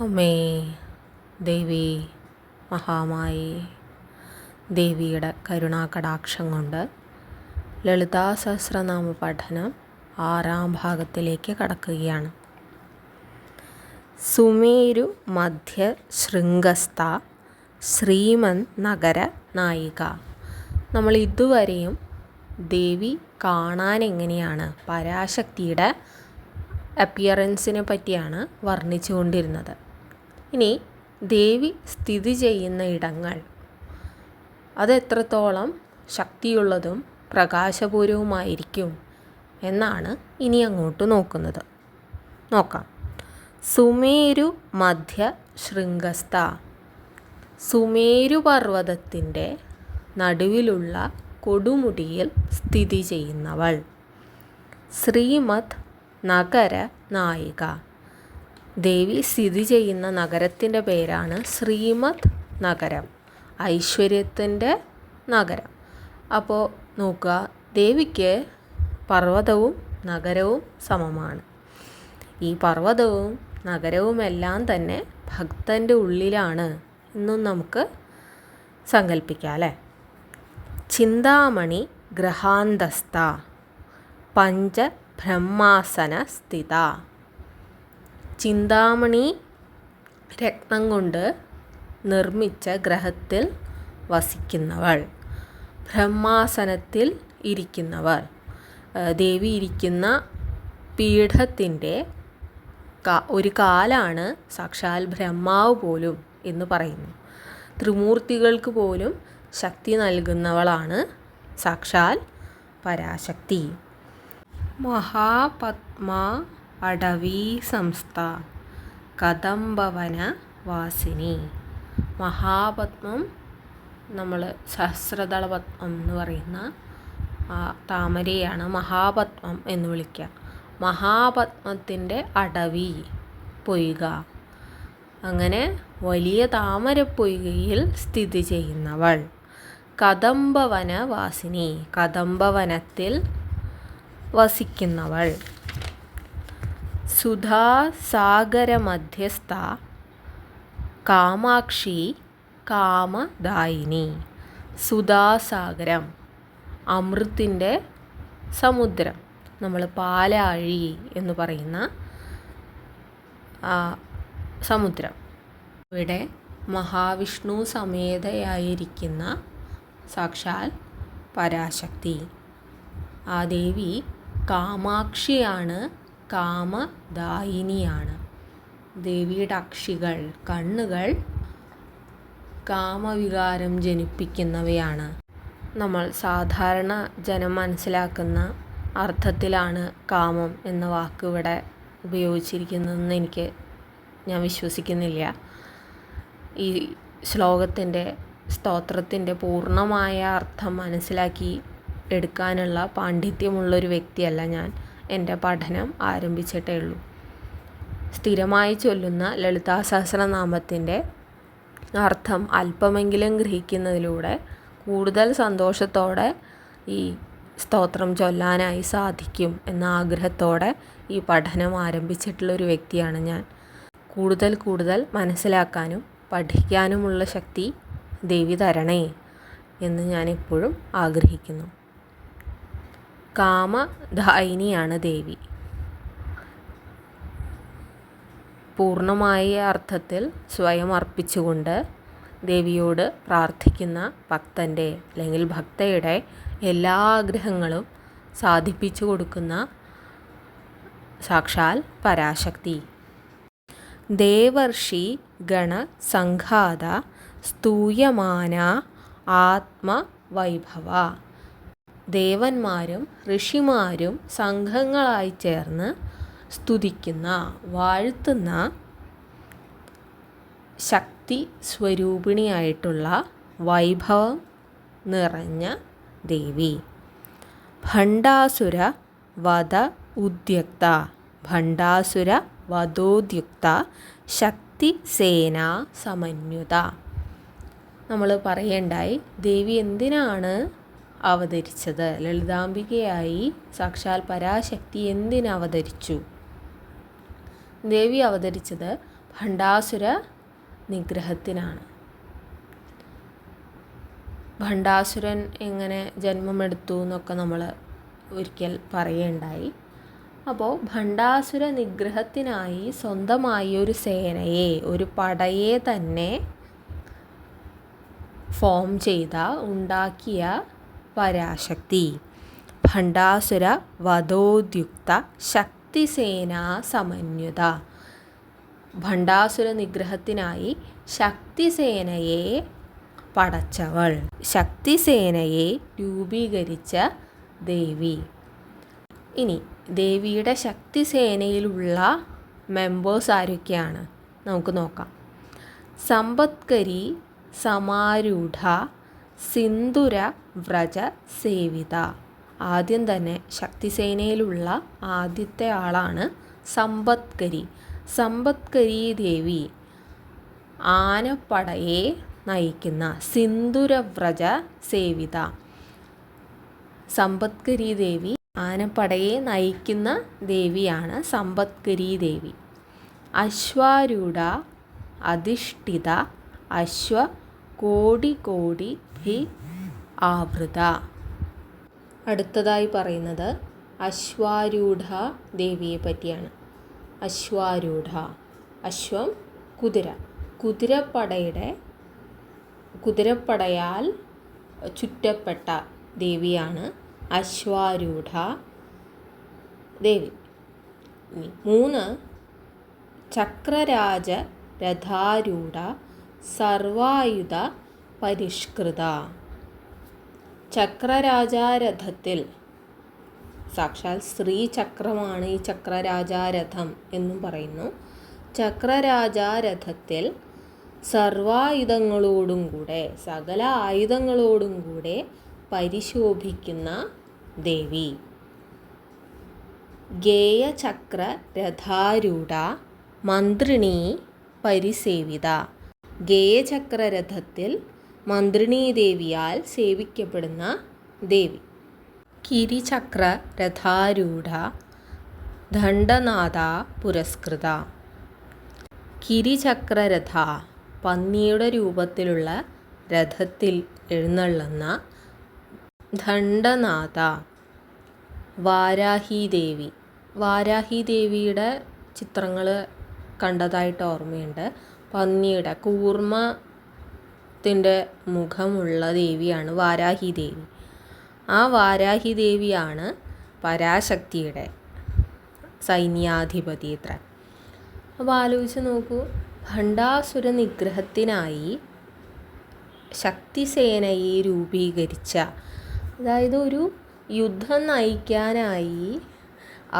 അമ്മേ ദേവി മഹാമായി, ദേവിയുടെ കരുണാകടാക്ഷം കൊണ്ട് ലളിതാ സഹസ്രനാമ പഠനം 6ാം ഭാഗത്തിലേക്ക് കടക്കുകയാണ്. സുമേരു മധ്യ ശൃംഗസ്ഥ ശ്രീമൻ നഗര നായിക. നമ്മൾ ഇതുവരെയും ദേവി കാണാൻ എങ്ങനെയാണ്, പരാശക്തിയുടെ അപ്പിയറൻസിനെ പറ്റിയാണ് വർണ്ണിച്ചു കൊണ്ടിരുന്നത്. ഇനി ദേവി സ്ഥിതി ചെയ്യുന്ന ഇടങ്ങൾ, അതെത്രത്തോളം ശക്തിയുള്ളതും പ്രകാശപൂരവുമായിരിക്കും എന്നാണ് ഇനി അങ്ങോട്ട് നോക്കാം. സുമേരു മധ്യ ശൃംഗസ്ഥ, സുമേരു പർവ്വതത്തിൻ്റെ നടുവിലുള്ള കൊടുമുടിയിൽ സ്ഥിതി ചെയ്യുന്നവൾ. ശ്രീമദ് നഗര നായിക, ദേവി സ്ഥിതി ചെയ്യുന്ന നഗരത്തിൻ്റെ പേരാണ് ശ്രീമദ് നഗരം, ഐശ്വര്യത്തിൻ്റെ നഗരം. അപ്പോൾ നോക്കുക, ദേവിക്ക് പർവ്വതവും നഗരവും സമമാണ്. ഈ പർവ്വതവും നഗരവുമെല്ലാം തന്നെ ഭക്തൻ്റെ ഉള്ളിലാണ് എന്നും നമുക്ക് സങ്കല്പിക്കാം അല്ലേ. ചിന്താമണി ഗ്രഹാന്തസ്ഥ പഞ്ചബ്രഹ്മാസന സ്ഥിത, ചിന്താമണി രത്നം കൊണ്ട് നിർമ്മിച്ച ഗ്രഹത്തിൽ വസിക്കുന്നവൾ, ബ്രഹ്മാസനത്തിൽ ഇരിക്കുന്നവർ. ദേവി ഇരിക്കുന്ന പീഠത്തിൻ്റെ ഒരു കാലാണ് സാക്ഷാൽ ബ്രഹ്മാവ് പോലും എന്ന് പറയുന്നു. ത്രിമൂർത്തികൾക്ക് പോലും ശക്തി നൽകുന്നവളാണ് സാക്ഷാൽ പരാശക്തി. മഹാപത്മ അടവീ സംസ്ഥ കദംബവന വാസിനി. മഹാപത്മം, നമ്മൾ സഹസ്രദള പത്മം എന്ന് പറയുന്ന താമരയാണ് മഹാപത്മം എന്ന് വിളിക്കുക. മഹാപത്മത്തിൻ്റെ അടവി, പൊയ്ക, അങ്ങനെ വലിയ താമരപ്പൊയ്കയിൽ സ്ഥിതി ചെയ്യുന്നവൾ. കദംബവന വാസിനി, കദംബവനത്തിൽ വസിക്കുന്നവൾ. സുധാസാഗരമധ്യസ്ഥ കാമാക്ഷി കാമദായിനി. സുധാസാഗരം, അമൃത്തിൻ്റെ സമുദ്രം, നമ്മൾ പാലാഴി എന്ന് പറയുന്ന സമുദ്രം. ഇവിടെ മഹാവിഷ്ണു സമേതയായിരിക്കുന്ന സാക്ഷാൽ പരാശക്തി. ആ ദേവി കാമാക്ഷിയാണ്, കാമദായിനിയാണ്. ദേവിയുടെ അക്ഷികൾ, കണ്ണുകൾ കാമവികാരം ജനിപ്പിക്കുന്നവയാണ്. നമ്മൾ സാധാരണ ജനം മനസ്സിലാക്കുന്ന അർത്ഥത്തിലാണ് കാമം എന്ന വാക്ക് ഇവിടെ ഉപയോഗിച്ചിരിക്കുന്നതെന്ന് ഞാൻ വിശ്വസിക്കുന്നില്ല. ഈ സ്തോത്രത്തിൻ്റെ പൂർണ്ണമായ അർത്ഥം മനസ്സിലാക്കി എടുക്കാനുള്ള പാണ്ഡിത്യമുള്ളൊരു വ്യക്തിയല്ല ഞാൻ. എൻ്റെ പഠനം ആരംഭിച്ചിട്ടേ ഉള്ളൂ. സ്ഥിരമായി ചൊല്ലുന്ന ലളിതാ സഹസ്രനാമത്തിൻ്റെ അർത്ഥം അല്പമെങ്കിലും ഗ്രഹിക്കുന്നതിലൂടെ കൂടുതൽ സന്തോഷത്തോടെ ഈ സ്തോത്രം ചൊല്ലാനായി സാധിക്കും എന്ന ആഗ്രഹത്തോടെ ഈ പഠനം ആരംഭിച്ചിട്ടുള്ളൊരു വ്യക്തിയാണ് ഞാൻ. കൂടുതൽ മനസ്സിലാക്കാനും പഠിക്കാനുമുള്ള ശക്തി ദേവി തരണേ എന്ന് ഞാൻ എപ്പോഴും ആഗ്രഹിക്കുന്നു. കാമദായിനിയാണ് ദേവി. പൂർണ്ണമായ അർത്ഥത്തിൽ സ്വയം അർപ്പിച്ചുകൊണ്ട് ദേവിയോട് പ്രാർത്ഥിക്കുന്ന ഭക്തൻ്റെ അല്ലെങ്കിൽ ഭക്തയുടെ എല്ലാ ആഗ്രഹങ്ങളും സാധിപ്പിച്ചു കൊടുക്കുന്ന സാക്ഷാൽ പരാശക്തി. ദേവർഷി ഗണസംഘാത സ്തൂയമാന ആത്മവൈഭവ. ദേവന്മാരും ഋഷിമാരും സംഘങ്ങളായി ചേർന്ന് സ്തുതിക്കുന്ന, വാഴ്ത്തുന്ന ശക്തി സ്വരൂപിണിയായിട്ടുള്ള വൈഭവം നിറഞ്ഞ ദേവി. ഭണ്ഡാസുര വധ ഉദ്യുക്ത, ഭണ്ഡാസുര വധോദ്യുക്ത ശക്തി സേനാ സമന്വിത. നമ്മൾ പറയേണ്ടായി, ദേവി എന്തിനാണ് അവതരിച്ചത്? ലളിതാംബികയായി സാക്ഷാൽ പരാശക്തി എന്തിനവതരിച്ചു? ദേവി അവതരിച്ചത് ഭണ്ഡാസുര നിഗ്രഹത്തിനാണ്. ഭണ്ഡാസുരൻ എങ്ങനെ ജന്മമെടുത്തു എന്നൊക്കെ നമ്മൾ ഒരിക്കൽ പറയുകയുണ്ടായി. അപ്പോൾ ഭണ്ഡാസുര നിഗ്രഹത്തിനായി സ്വന്തമായി ഒരു സേനയെ, ഒരു പടയെ തന്നെ ഫോം ചെയ്ത, ഉണ്ടാക്കിയ പരാശക്തി. ഭണ്ഡാസുര വധോദ്യുക്ത ശക്തിസേനാ സമന്വിത. ഭണ്ഡാസുര നിഗ്രഹത്തിനായി ശക്തിസേനയെ പടച്ചവൾ, ശക്തിസേനയെ രൂപീകരിച്ച ദേവി. ഇനി ദേവിയുടെ ശക്തിസേനയിലുള്ള മെമ്പേഴ്സ് ആരൊക്കെയാണ് നമുക്ക് നോക്കാം. സമ്പത്കരി സമാരൂഢ സിന്ദുര വ്രജ സേവിത. ആദ്യം തന്നെ ശക്തിസേനയിലുള്ള ആദ്യത്തെ ആളാണ് സമ്പത്കരി. സമ്പത്കരി ദേവി ആനപ്പടയെ നയിക്കുന്ന സിന്ദുരവ്രജ സേവിത. സമ്പത്കരി ദേവി ആനപ്പടയെ നയിക്കുന്ന ദേവിയാണ് സമ്പത്കരി ദേവി. അശ്വാരൂഢ അധിഷ്ഠിത അശ്വ കോടി കോടി ഭി ആവൃത. അടുത്തതായി പറയുന്നത് അശ്വാരൂഢ ദേവിയെ പറ്റിയാണ്. അശ്വാരൂഢ, അശ്വം കുതിര, കുതിരപ്പടയാൽ ചുറ്റപ്പെട്ട ദേവിയാണ് അശ്വാരൂഢ ദേവി. 3 ചക്രരാജ രഥാരൂഢ സർവായുധ പരിഷ്കൃത. ചക്രരാജാരഥത്തിൽ, സാക്ഷാൽ ശ്രീചക്രമാണ് ഈ ചക്രരാജാരഥം എന്നും പറയുന്നു. ചക്രരാജാരഥത്തിൽ സർവായുധങ്ങളോടും കൂടെ, സകല ആയുധങ്ങളോടും കൂടെ പരിശോഭിക്കുന്ന ദേവി. ഗേയചക്ര രഥാരൂഢ മന്ത്രിണീ പരിസേവിത. ഗേയചക്രരഥത്തിൽ മന്ത്രിണീ ദേവിയാൽ സേവിക്കപ്പെടുന്ന ദേവി. കിരിചക്ര രഥാരൂഢ ദണ്ഡനാഥ പുരസ്കൃത. കിരിചക്രരഥ, പന്നിയുടെ രൂപത്തിലുള്ള രഥത്തിൽ എഴുന്നള്ളുന്ന ദണ്ഡനാഥ. വാരാഹി ദേവി. വാരാഹി ദേവിയുടെ ചിത്രങ്ങൾ കണ്ടതായിട്ട് ഓർമ്മയുണ്ട്. പന്നിയുടെ കൂർമ്മത്തിൻ്റെ മുഖമുള്ള ദേവിയാണ് വാരാഹി ദേവി. ആ വാരാഹി ദേവിയാണ് പരാശക്തിയുടെ സൈന്യാധിപതി അത്ര. അപ്പോൾ ആലോചിച്ച് നോക്കൂ, ഭണ്ഡാസുര നിഗ്രഹത്തിനായി ശക്തിസേനയെ രൂപീകരിച്ച, അതായത് ഒരു യുദ്ധം നയിക്കാനായി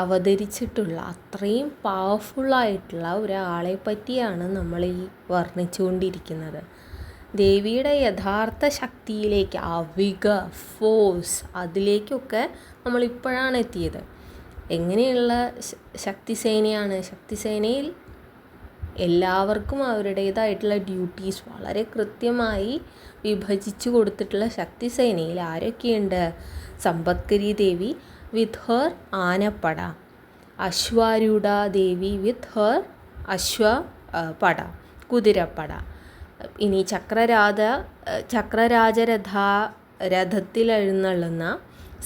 അവതരിച്ചിട്ടുള്ള അത്രയും പവർഫുള്ളായിട്ടുള്ള ഒരാളെ പറ്റിയാണ് നമ്മൾ ഈ വർണ്ണിച്ചുകൊണ്ടിരിക്കുന്നത്. ദേവിയുടെ യഥാർത്ഥ ശക്തിയിലേക്ക്, അവിക ഫോഴ്സ്, അതിലേക്കൊക്കെ നമ്മളിപ്പോഴാണ് എത്തിയത്. എങ്ങനെയുള്ള ശക്തിസേനയാണ്? ശക്തിസേനയിൽ എല്ലാവർക്കും അവരുടേതായിട്ടുള്ള ഡ്യൂട്ടീസ് വളരെ കൃത്യമായി വിഭജിച്ചു കൊടുത്തിട്ടുള്ള ശക്തിസേനയിൽ ആരൊക്കെയുണ്ട്? സമ്പത്കരി ദേവി വിത്ത് ഹർ ആനപ്പട, അശ്വാരൂഢ ദേവി വിത്ത് ഹർ പട, കുതിരപ്പട. ഇനി രഥത്തിൽ എഴുന്നള്ളുന്ന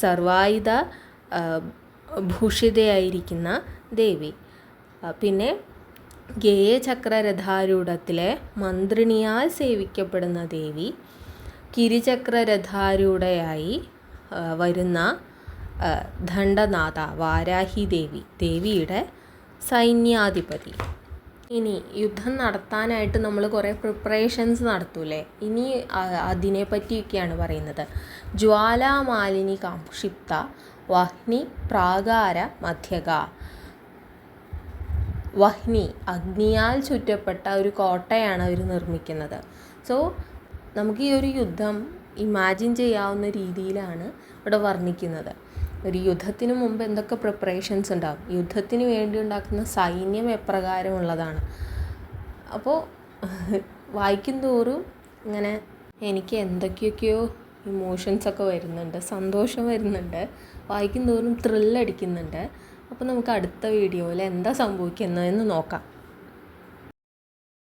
സർവായുധ ഭൂഷിതയായിരിക്കുന്ന ദേവി. പിന്നെ ഗേയചക്രരഥാരൂഢത്തിലെ മന്ത്രിണിയാൽ സേവിക്കപ്പെടുന്ന ദേവി. കിരിചക്രരഥാരൂഢയായി വരുന്ന ദണ്ഡനാഥ വാരാഹി ദേവി, ദേവിയുടെ സൈന്യാധിപതി. ഇനി യുദ്ധം നടത്താനായിട്ട് നമ്മൾ കുറേ പ്രിപ്പറേഷൻസ് നടത്തൂലേ, ഇനി അതിനെ പറ്റിയൊക്കെയാണ് പറയുന്നത്. ജ്വാലാമാലിനി കാക്ഷിപ്ത വഹ്നി പ്രാകാര മധ്യക. വഹ്നി, അഗ്നിയാൽ ചുറ്റപ്പെട്ട ഒരു കോട്ടയാണ് അവർ നിർമ്മിക്കുന്നത്. സോ നമുക്ക് ഈ ഒരു യുദ്ധം ഇമാജിൻ ചെയ്യാവുന്ന രീതിയിലാണ് ഇവിടെ വർണ്ണിക്കുന്നത്. ഒരു യുദ്ധത്തിന് മുമ്പ് എന്തൊക്കെ പ്രിപ്പറേഷൻസ് ഉണ്ടാകും, യുദ്ധത്തിന് വേണ്ടി ഉണ്ടാക്കുന്ന സൈന്യം എപ്രകാരമുള്ളതാണ്. അപ്പോൾ വായിക്കും തോറും ഇങ്ങനെ എനിക്ക് എന്തൊക്കെയൊക്കെയോ ഇമോഷൻസൊക്കെ വരുന്നുണ്ട്, സന്തോഷം വരുന്നുണ്ട്, വായിക്കും തോറും ത്രില്ലടിക്കുന്നുണ്ട്. അപ്പോൾ നമുക്ക് അടുത്ത വീഡിയോയിൽ എന്താ സംഭവിക്കുന്നതെന്ന് നോക്കാം.